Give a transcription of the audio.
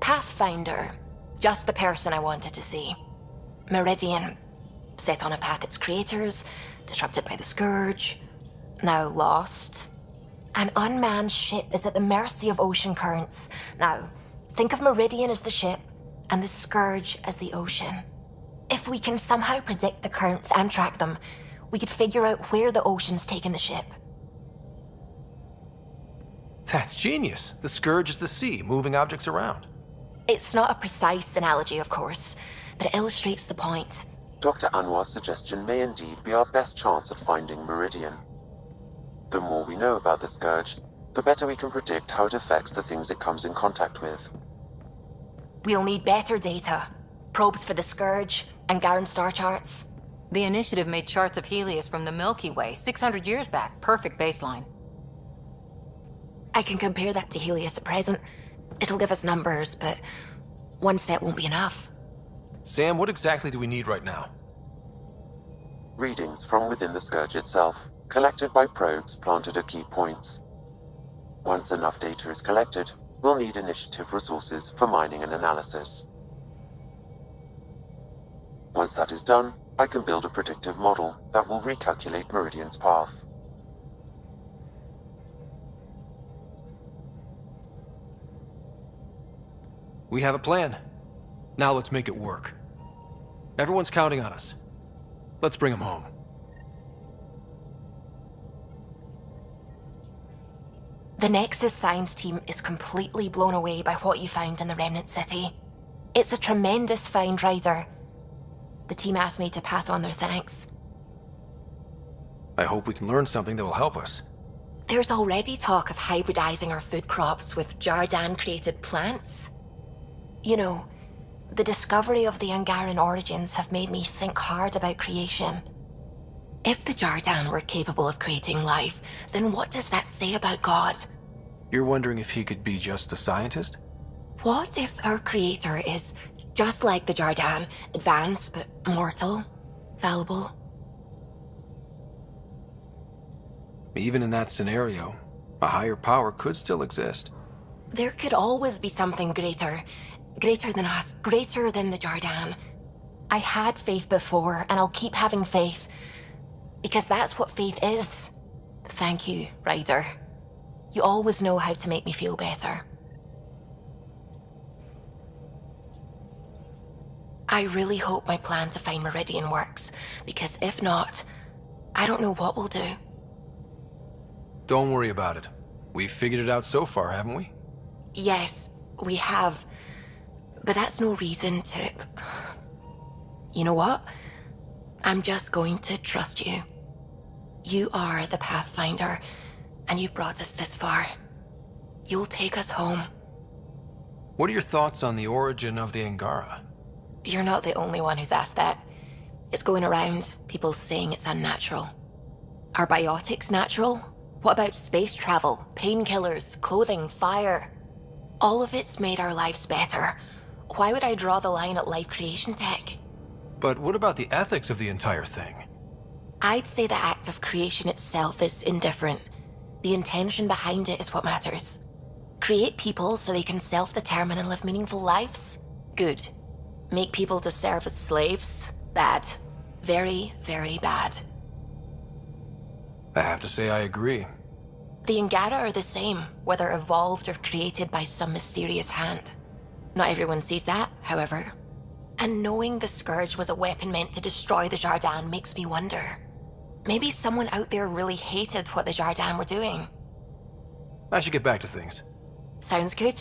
Pathfinder. Just the person I wanted to see. Meridian. Set on a path its creators, disrupted by the Scourge, now lost. An unmanned ship is at the mercy of ocean currents. Now, think of Meridian as the ship, and the Scourge as the ocean. If we can somehow predict the currents and track them, we could figure out where the ocean's taken the ship. That's genius. The Scourge is the sea, moving objects around. It's not a precise analogy, of course, but it illustrates the point. Dr. Anwar's suggestion may indeed be our best chance at finding Meridian. The more we know about the Scourge, the better we can predict how it affects the things it comes in contact with. We'll need better data. Probes for the Scourge, and Garen star charts. The Initiative made charts of Helios from the Milky Way 600 years back. Perfect baseline. I can compare that to Helios at present. It'll give us numbers, but one set won't be enough. Sam, what exactly do we need right now? Readings from within the Scourge itself, collected by probes planted at key points. Once enough data is collected, we'll need Initiative resources for mining and analysis. Once that is done, I can build a predictive model that will recalculate Meridian's path. We have a plan. Now let's make it work. Everyone's counting on us. Let's bring them home. The Nexus science team is completely blown away by what you found in the Remnant City. It's a tremendous find, Ryder. The team asked me to pass on their thanks. I hope we can learn something that will help us. There's already talk of hybridizing our food crops with Jardan-created plants. You know, the discovery of the Angaran origins have made me think hard about creation. If the Jardan were capable of creating life, then what does that say about God? You're wondering if he could be just a scientist? What if our creator is just like the Jardan, advanced but mortal, fallible? Even in that scenario, a higher power could still exist. There could always be something greater. Greater than us, greater than the Jardan. I had faith before, and I'll keep having faith. Because that's what faith is. Thank you, Ryder. You always know how to make me feel better. I really hope my plan to find Meridian works, because if not, I don't know what we'll do. Don't worry about it. We've figured it out so far, haven't we? Yes, we have. But that's no reason to... You know what? I'm just going to trust you. You are the Pathfinder, and you've brought us this far. You'll take us home. What are your thoughts on the origin of the Angara? You're not the only one who's asked that. It's going around, people saying it's unnatural. Are biotics natural? What about space travel, painkillers, clothing, fire? All of it's made our lives better. Why would I draw the line at life creation tech? But what about the ethics of the entire thing? I'd say the act of creation itself is indifferent. The intention behind it is what matters. Create people so they can self-determine and live meaningful lives? Good. Make people to serve as slaves? Bad. Very, very bad. I have to say I agree. The Angara are the same, whether evolved or created by some mysterious hand. Not everyone sees that, however. And knowing the Scourge was a weapon meant to destroy the Jardan makes me wonder. Maybe someone out there really hated what the Jardan were doing. I should get back to things. Sounds good.